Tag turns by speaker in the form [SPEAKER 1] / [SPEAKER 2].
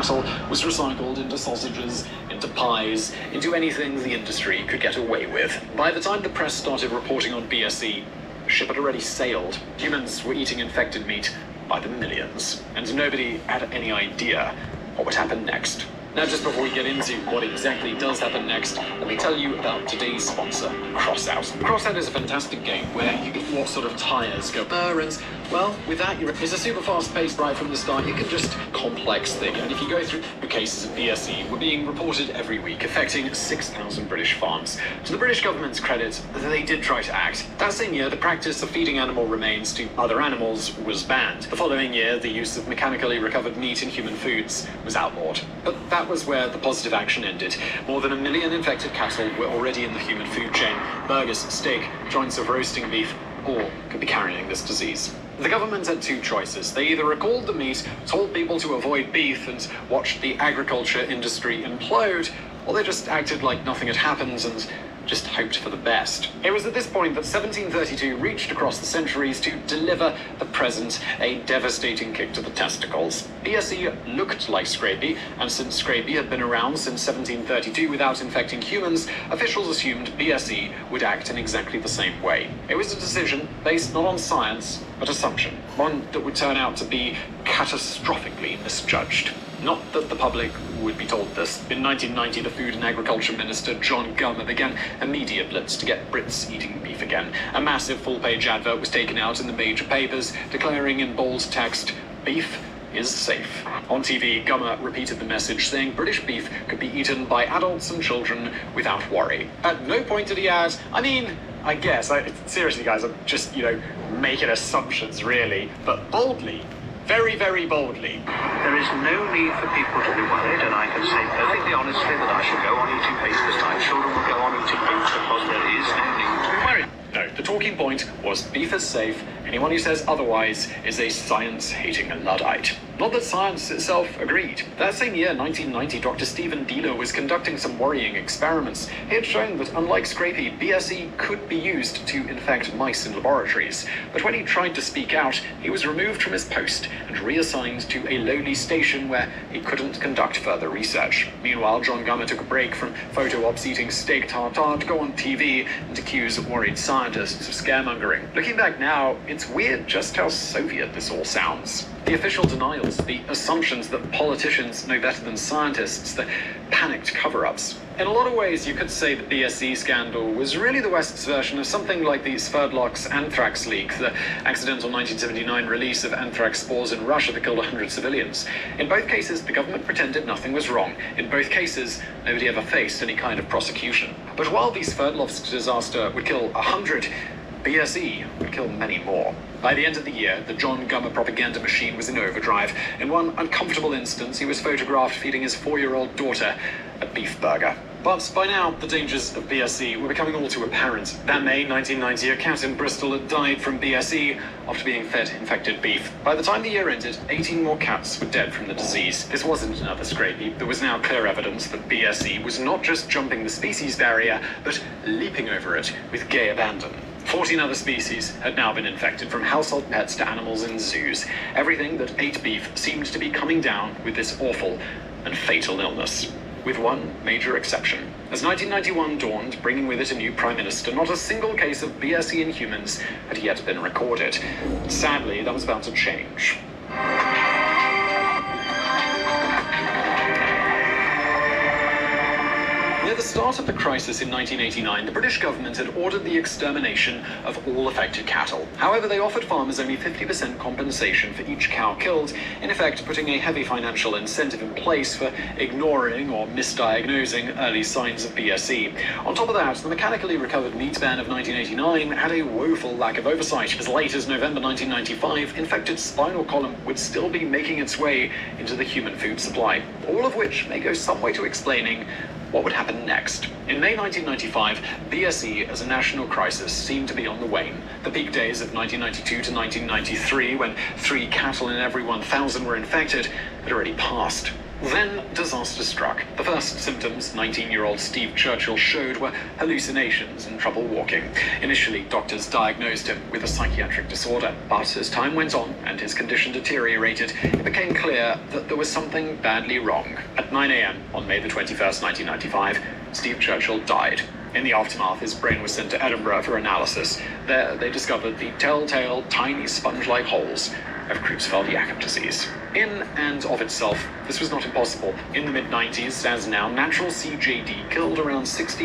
[SPEAKER 1] cattle was recycled into sausages, into pies, into anything the industry could get away with. By the time the press started reporting on BSE, the ship had already sailed. Humans were eating infected meat by the millions, and nobody had any idea what would happen next. Now, just before we get into what exactly does happen next, let me tell you about today's sponsor, Crossout. Crossout is a fantastic game where you get what sort of tires go and well, with that, it's a super fast-paced right from the start. You can just complex thing, and if you go through cases of BSE, were being reported every week, affecting 6,000 British farms. To the British government's credit, they did try to act. That same year, the practice of feeding animal remains to other animals was banned. The following year, the use of mechanically recovered meat in human foods was outlawed. But that was where the positive action ended. More than 1 million infected cattle were already in the human food chain. Burgers, steak, joints of roasting beef, all could be carrying this disease. The government had two choices. They either recalled the meat, told people to avoid beef, and watched the agriculture industry implode, or they just acted like nothing had happened and just hoped for the best. It was at this point that 1732 reached across the centuries to deliver the present, a devastating kick to the testicles. BSE looked like scrapie, and since scrapie had been around since 1732 without infecting humans, officials assumed BSE would act in exactly the same way. It was a decision based not on science, but assumption, one that would turn out to be catastrophically misjudged. Not that the public would be told this. In 1990, the Food and Agriculture Minister, John Gummer, began a media blitz to get Brits eating beef again. A massive full-page advert was taken out in the major papers, declaring in bold text, "Beef is safe." On TV, Gummer repeated the message, saying British beef could be eaten by adults and children without worry. At no point did he add, I guess, seriously guys, I'm just, making assumptions really, but boldly, very, very boldly.
[SPEAKER 2] There is no need for people to be worried, and I can say perfectly honestly that I shall go on eating beef this time. Children will go on eating beef because there is no need to be worried.
[SPEAKER 1] No, the talking point was beef is safe. Anyone who says otherwise is a science-hating Luddite. Not that science itself agreed. That same year, 1990, Dr. Stephen Dealer was conducting some worrying experiments. He had shown that, unlike scrapie, BSE could be used to infect mice in laboratories. But when he tried to speak out, he was removed from his post and reassigned to a lowly station where he couldn't conduct further research. Meanwhile, John Gummer took a break from photo ops eating steak tartare to go on TV and accuse worried scientists of scaremongering. Looking back now, it's weird just how Soviet this all sounds. The official denials, the assumptions that politicians know better than scientists, the panicked cover-ups. In a lot of ways, you could say the BSE scandal was really the West's version of something like the Sverdlovsk anthrax leak, the accidental 1979 release of anthrax spores in Russia that killed 100 civilians. In both cases, the government pretended nothing was wrong. In both cases, nobody ever faced any kind of prosecution. But while the Sverdlovsk disaster would kill 100, BSE would kill many more. By the end of the year, the John Gummer propaganda machine was in overdrive. In one uncomfortable instance, he was photographed feeding his 4-year-old daughter a beef burger. But by now, the dangers of BSE were becoming all too apparent. That May 1990, a cat in Bristol had died from BSE after being fed infected beef. By the time the year ended, 18 more cats were dead from the disease. This wasn't another scrapie. There was now clear evidence that BSE was not just jumping the species barrier, but leaping over it with gay abandon. 14 other species had now been infected, from household pets to animals in zoos. Everything that ate beef seemed to be coming down with this awful and fatal illness. With one major exception. As 1991 dawned, bringing with it a new prime minister, not a single case of BSE in humans had yet been recorded. Sadly, that was about to change. Near the start of the crisis in 1989, the British government had ordered the extermination of all affected cattle. However, they offered farmers only 50% compensation for each cow killed, in effect putting a heavy financial incentive in place for ignoring or misdiagnosing early signs of BSE. On top of that, the mechanically recovered meat ban of 1989 had a woeful lack of oversight. As late as November 1995, infected spinal column would still be making its way into the human food supply, all of which may go some way to explaining what would happen next. In May 1995, BSE as a national crisis seemed to be on the wane. The peak days of 1992 to 1993, when 3 cattle in every 1,000 were infected, had already passed. Then disaster struck. The first symptoms 19-year-old Steve Churchill showed were hallucinations and trouble walking. Initially, doctors diagnosed him with a psychiatric disorder, but as time went on and his condition deteriorated, it became clear that there was something badly wrong. At 9 a.m. on May the 21st, 1995, Steve Churchill died. In the aftermath, his brain was sent to Edinburgh for analysis. There, they discovered the telltale, tiny sponge-like holes of Creutzfeldt-Jakob disease. In and of itself, this was not impossible. In the mid-90s, as now, natural CJD killed around 60